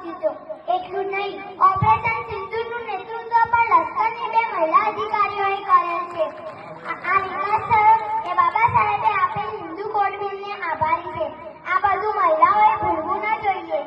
દીધો. એટલું નહીં, ઓપરેશન સિંદૂરનું નેતૃત્વ પણ લશ્કરની 2 મહિલા અધિકારીઓએ કરેલ છે. આ વિકાસ થયો એ બાબા સાહેબે આપેલ હિન્દુ કોડ બિલને આભારી છે. આ બધું મહિલાઓએ ભૂલવું ન જોઈએ.